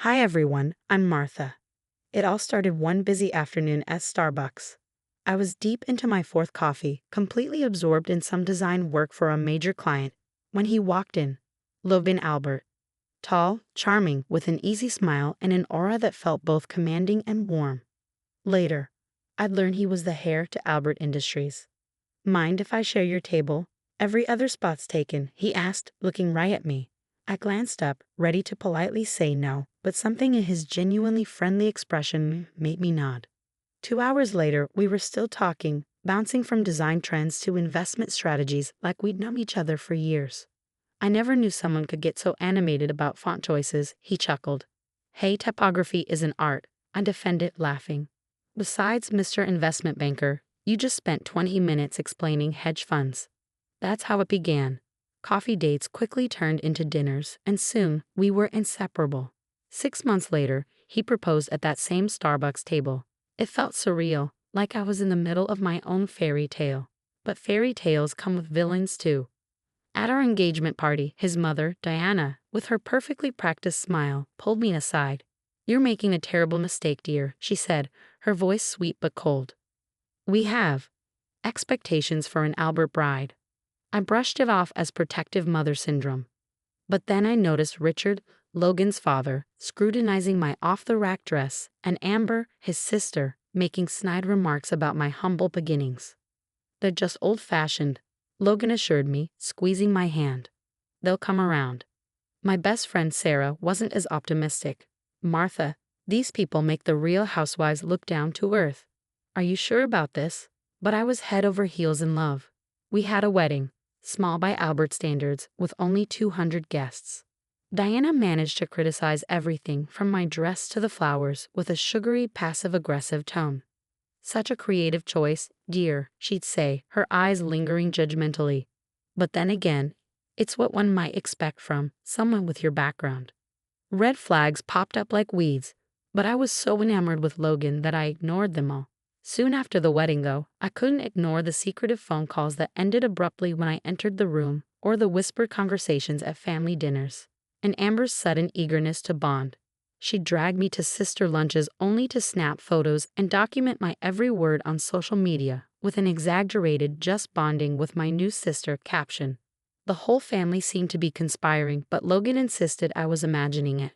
Hi everyone, I'm Martha. It all started one busy afternoon at Starbucks. I was deep into my fourth coffee, completely absorbed in some design work for a major client, when he walked in. Logan Albert. Tall, charming, with an easy smile and an aura that felt both commanding and warm. Later, I'd learned he was the heir to Albert Industries. Mind if I share your table? Every other spot's taken, he asked, looking right at me. I glanced up, ready to politely say no, but something in his genuinely friendly expression made me nod. 2 hours later, we were still talking, bouncing from design trends to investment strategies like we'd known each other for years. I never knew someone could get so animated about font choices, he chuckled. Hey, typography is an art, I defended, laughing. Besides, Mr. Investment Banker, you just spent 20 minutes explaining hedge funds. That's how it began. Coffee dates quickly turned into dinners, and soon we were inseparable. 6 months later, he proposed at that same Starbucks table. It felt surreal, like I was in the middle of my own fairy tale. But fairy tales come with villains too. At our engagement party, his mother, Diana, with her perfectly practiced smile, pulled me aside. You're making a terrible mistake, dear, she said, her voice sweet but cold. We have expectations for an Albert bride. I brushed it off as protective mother syndrome. But then I noticed Richard, Logan's father, scrutinizing my off-the-rack dress, and Amber, his sister, making snide remarks about my humble beginnings. They're just old-fashioned, Logan assured me, squeezing my hand. They'll come around. My best friend Sarah wasn't as optimistic. Martha, these people make the real housewives look down to earth. Are you sure about this? But I was head over heels in love. We had a wedding, small by Albert standards, with only 200 guests. Diana managed to criticize everything from my dress to the flowers with a sugary, passive-aggressive tone. Such a creative choice, dear, she'd say, her eyes lingering judgmentally. But then again, it's what one might expect from someone with your background. Red flags popped up like weeds, but I was so enamored with Logan that I ignored them all. Soon after the wedding, though, I couldn't ignore the secretive phone calls that ended abruptly when I entered the room, or the whispered conversations at family dinners. And Amber's sudden eagerness to bond. She dragged me to sister lunches only to snap photos and document my every word on social media with an exaggerated "just bonding with my new sister" caption. The whole family seemed to be conspiring, but Logan insisted I was imagining it.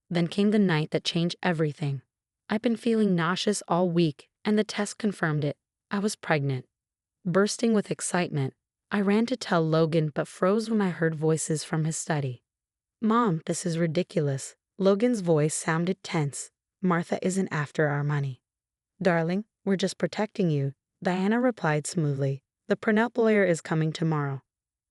Then came the night that changed everything. I'd been feeling nauseous all week, and the test confirmed it. I was pregnant. Bursting with excitement, I ran to tell Logan but froze when I heard voices from his study. Mom, this is ridiculous. Logan's voice sounded tense. Martha isn't after our money. Darling, we're just protecting you, Diana replied smoothly. The prenup lawyer is coming tomorrow.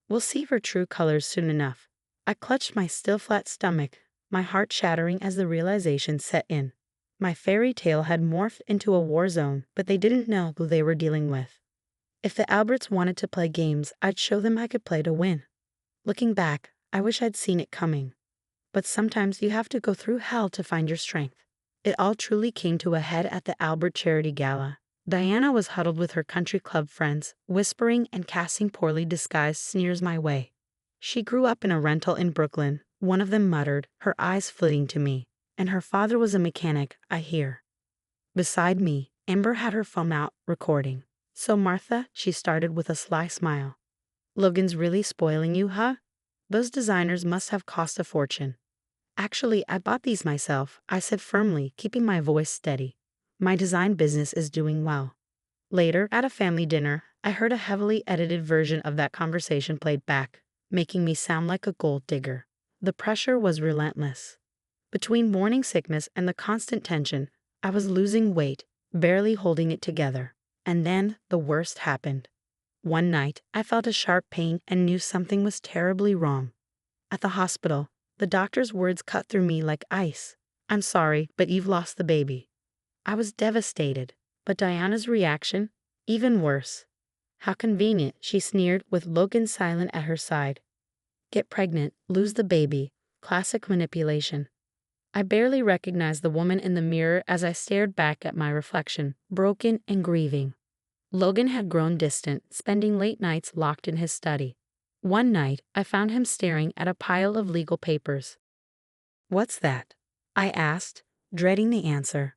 We'll see her true colors soon enough. I clutched my still flat stomach, my heart shattering as the realization set in. My fairy tale had morphed into a war zone, but they didn't know who they were dealing with. If the Alberts wanted to play games, I'd show them I could play to win. Looking back, I wish I'd seen it coming. But sometimes you have to go through hell to find your strength. It all truly came to a head at the Albert Charity Gala. Diana was huddled with her country club friends, whispering and casting poorly disguised sneers my way. She grew up in a rental in Brooklyn, one of them muttered, her eyes flitting to me. And her father was a mechanic, I hear. Beside me, Amber had her phone out, recording. So Martha, she started with a sly smile. Logan's really spoiling you, huh? Those designers must have cost a fortune. Actually, I bought these myself, I said firmly, keeping my voice steady. My design business is doing well. Later, at a family dinner, I heard a heavily edited version of that conversation played back, making me sound like a gold digger. The pressure was relentless. Between morning sickness and the constant tension, I was losing weight, barely holding it together. And then the worst happened. One night, I felt a sharp pain and knew something was terribly wrong. At the hospital, the doctor's words cut through me like ice. I'm sorry, but you've lost the baby. I was devastated, but Diana's reaction, even worse. How convenient, she sneered with Logan silent at her side. Get pregnant, lose the baby, classic manipulation. I barely recognized the woman in the mirror as I stared back at my reflection, broken and grieving. Logan had grown distant, spending late nights locked in his study. One night, I found him staring at a pile of legal papers. What's that? I asked, dreading the answer.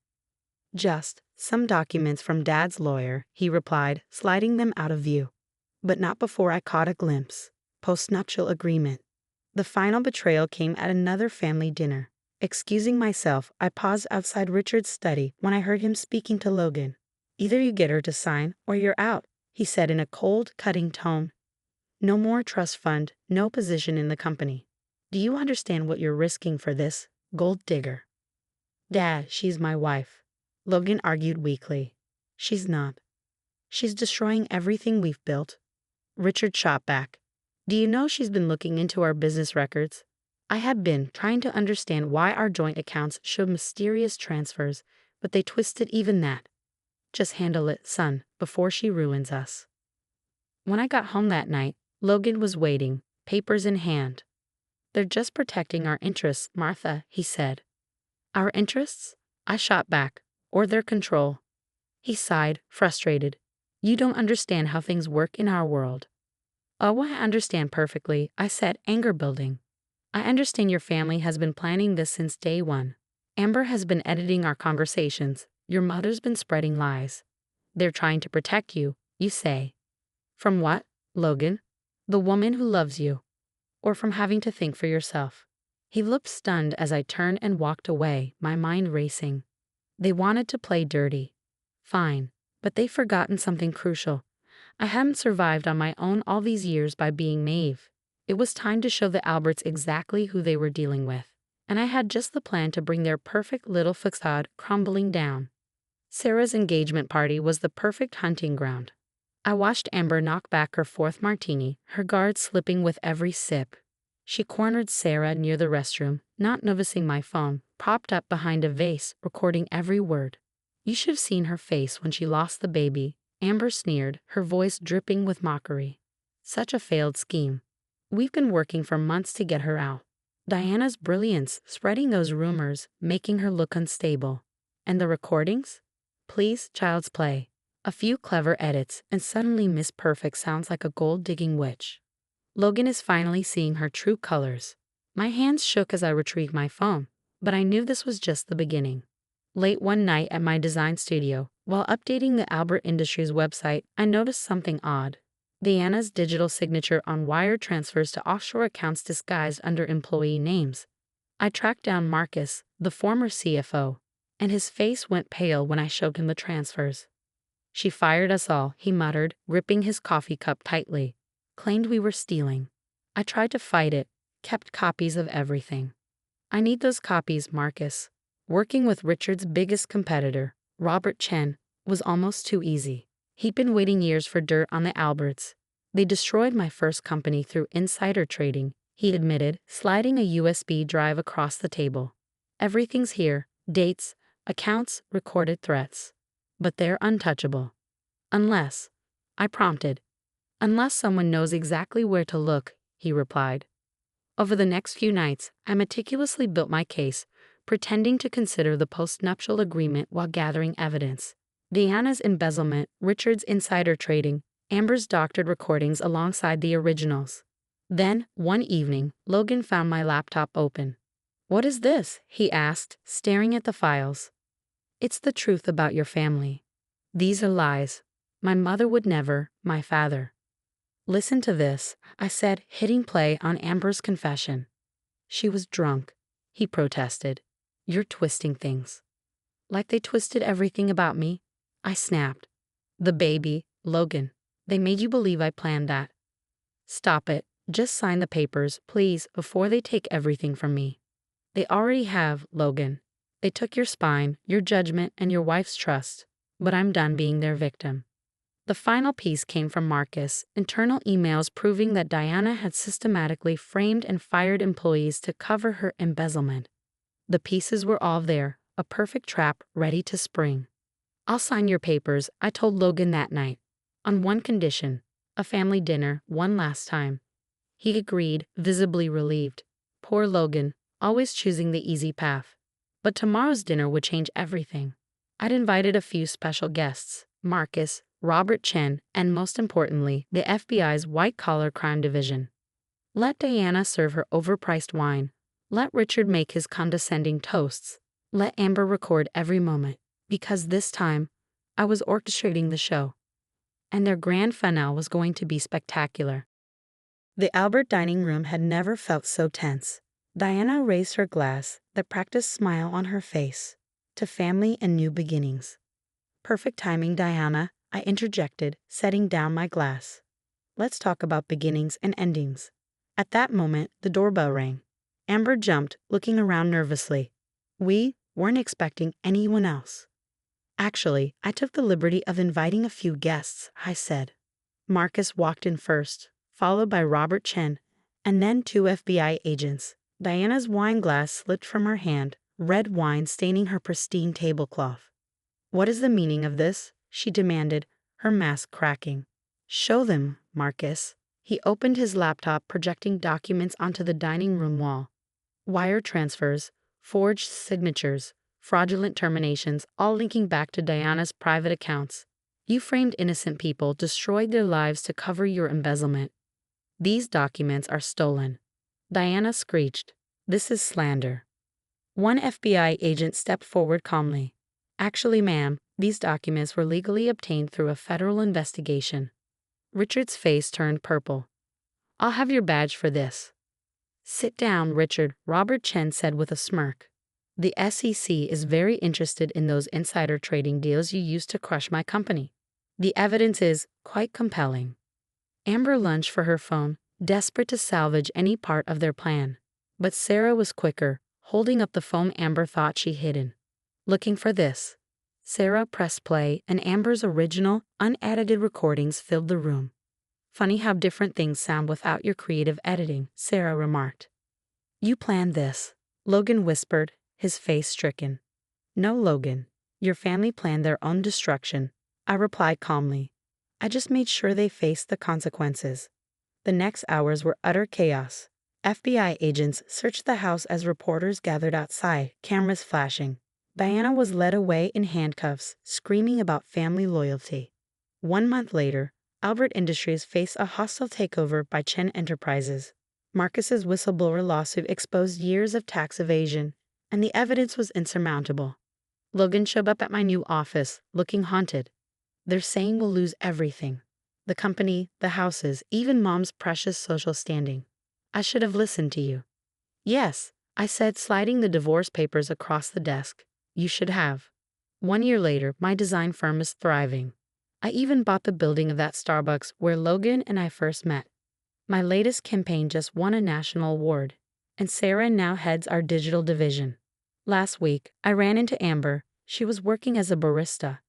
Just some documents from Dad's lawyer, he replied, sliding them out of view. But not before I caught a glimpse. Postnuptial agreement. The final betrayal came at another family dinner. Excusing myself, I paused outside Richard's study when I heard him speaking to Logan. "Either you get her to sign or you're out," he said in a cold, cutting tone. "No more trust fund, no position in the company. Do you understand what you're risking for this, gold digger?" "Dad, she's my wife," Logan argued weakly. "She's not. She's destroying everything we've built." Richard shot back. "Do you know she's been looking into our business records?" I had been trying to understand why our joint accounts showed mysterious transfers, but they twisted even that. "Just handle it, son, before she ruins us." When I got home that night, Logan was waiting, papers in hand. "They're just protecting our interests, Martha," he said. "Our interests?" I shot back. "Or their control." He sighed, frustrated. "You don't understand how things work in our world." "Oh, I understand perfectly," I said, anger building. "I understand your family has been planning this since day one. Amber has been editing our conversations. Your mother's been spreading lies. They're trying to protect you, you say. From what, Logan? The woman who loves you. Or from having to think for yourself?" He looked stunned as I turned and walked away, my mind racing. They wanted to play dirty. Fine, but they've forgotten something crucial. I hadn't survived on my own all these years by being naive. It was time to show the Alberts exactly who they were dealing with. And I had just the plan to bring their perfect little facade crumbling down. Sarah's engagement party was the perfect hunting ground. I watched Amber knock back her fourth martini, her guard slipping with every sip. She cornered Sarah near the restroom, not noticing my phone, propped up behind a vase, recording every word. "You should have seen her face when she lost the baby," Amber sneered, her voice dripping with mockery. "Such a failed scheme. We've been working for months to get her out. Diana's brilliance, spreading those rumors, making her look unstable. And the recordings? Please, child's play. A few clever edits, and suddenly Miss Perfect sounds like a gold-digging witch. Logan is finally seeing her true colors." My hands shook as I retrieved my phone, but I knew this was just the beginning. Late one night at my design studio, while updating the Albert Industries website, I noticed something odd. Diana's digital signature on wire transfers to offshore accounts disguised under employee names. I tracked down Marcus, the former CFO, and his face went pale when I showed him the transfers. "She fired us all," he muttered, gripping his coffee cup tightly. "Claimed we were stealing. I tried to fight it, kept copies of everything." "I need those copies, Marcus." Working with Richard's biggest competitor, Robert Chen, was almost too easy. He'd been waiting years for dirt on the Alberts. "They destroyed my first company through insider trading," he admitted, sliding a USB drive across the table. "Everything's here, dates, accounts, recorded threats. But they're untouchable. Unless," I prompted. "Unless someone knows exactly where to look," he replied. Over the next few nights, I meticulously built my case, pretending to consider the postnuptial agreement while gathering evidence. Diana's embezzlement, Richard's insider trading, Amber's doctored recordings alongside the originals. Then, one evening, Logan found my laptop open. "What is this?" he asked, staring at the files. "It's the truth about your family. These are lies. My mother would never, my father." "Listen to this," I said, hitting play on Amber's confession. "She was drunk," he protested. "You're twisting things." "Like they twisted everything about me?" I snapped. "The baby, Logan. They made you believe I planned that." "Stop it. Just sign the papers, please, before they take everything from me." "They already have, Logan. They took your spine, your judgment, and your wife's trust. But I'm done being their victim." The final piece came from Marcus, internal emails proving that Diana had systematically framed and fired employees to cover her embezzlement. The pieces were all there, a perfect trap ready to spring. "I'll sign your papers," I told Logan that night. "On one condition, a family dinner, one last time." He agreed, visibly relieved. Poor Logan, always choosing the easy path. But tomorrow's dinner would change everything. I'd invited a few special guests: Marcus, Robert Chen, and most importantly, the FBI's white-collar crime division. "Let Diana serve her overpriced wine," Let Richard make his condescending toasts. Let Amber record every moment, because this time, I was orchestrating the show. And their grand finale was going to be spectacular. The Albert dining room had never felt so tense. Diana raised her glass, the practiced smile on her face, to family and new beginnings. Perfect timing, Diana, I interjected, setting down my glass. Let's talk about beginnings and endings. At that moment, the doorbell rang. Amber jumped, looking around nervously. We weren't expecting anyone else. Actually, I took the liberty of inviting a few guests, I said. Marcus walked in first, followed by Robert Chen, and then 2 FBI agents. Diana's wine glass slipped from her hand, red wine staining her pristine tablecloth. What is the meaning of this? She demanded, her mask cracking. Show them, Marcus. He opened his laptop, projecting documents onto the dining room wall. Wire transfers, forged signatures, fraudulent terminations, all linking back to Diana's private accounts. You framed innocent people, destroyed their lives to cover your embezzlement. These documents are stolen. Diana screeched. This is slander. One FBI agent stepped forward calmly. Actually, ma'am, these documents were legally obtained through a federal investigation. Richard's face turned purple. I'll have your badge for this. Sit down, Richard, Robert Chen said with a smirk. The SEC is very interested in those insider trading deals you used to crush my company. The evidence is quite compelling. Amber lunged for her phone, desperate to salvage any part of their plan. But Sarah was quicker, holding up the phone Amber thought she'd hidden. Looking for this. Sarah pressed play, and Amber's original, unedited recordings filled the room. Funny how different things sound without your creative editing, Sarah remarked. You planned this, Logan whispered, his face stricken. No, Logan. Your family planned their own destruction, I replied calmly. I just made sure they faced the consequences. The next hours were utter chaos. FBI agents searched the house as reporters gathered outside, cameras flashing. Diana was led away in handcuffs, screaming about family loyalty. 1 month later, Albert Industries faced a hostile takeover by Chen Enterprises. Marcus's whistleblower lawsuit exposed years of tax evasion, and the evidence was insurmountable. Logan showed up at my new office, looking haunted. They're saying we'll lose everything. The company, the houses, even Mom's precious social standing. I should have listened to you. Yes, I said, sliding the divorce papers across the desk. You should have. 1 year later, my design firm is thriving. I even bought the building of that Starbucks where Logan and I first met. My latest campaign just won a national award, and Sarah now heads our digital division. Last week, I ran into Amber. She was working as a barista.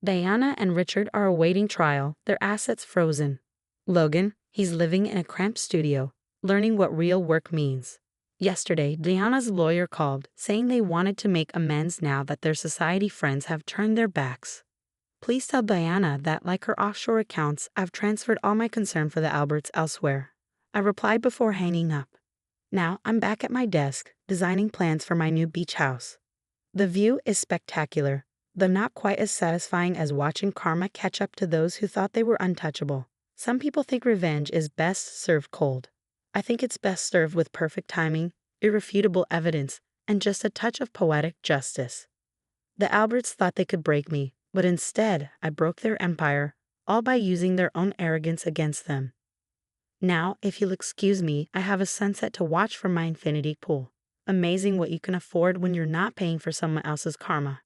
Diana and Richard are awaiting trial, their assets frozen. Logan, he's living in a cramped studio, learning what real work means. Yesterday, Diana's lawyer called, saying they wanted to make amends now that their society friends have turned their backs. Please tell Diana that, like her offshore accounts, I've transferred all my concern for the Alberts elsewhere. I replied before hanging up. Now I'm back at my desk, designing plans for my new beach house. The view is spectacular, though not quite as satisfying as watching karma catch up to those who thought they were untouchable. Some people think revenge is best served cold. I think it's best served with perfect timing, irrefutable evidence, and just a touch of poetic justice. The Alberts thought they could break me, but instead I broke their empire, all by using their own arrogance against them. Now, if you'll excuse me, I have a sunset to watch from my infinity pool. Amazing what you can afford when you're not paying for someone else's karma.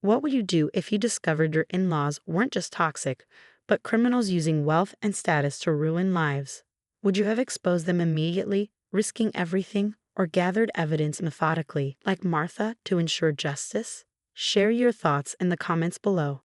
What would you do if you discovered your in-laws weren't just toxic, but criminals using wealth and status to ruin lives? Would you have exposed them immediately, risking everything, or gathered evidence methodically, like Martha, to ensure justice? Share your thoughts in the comments below.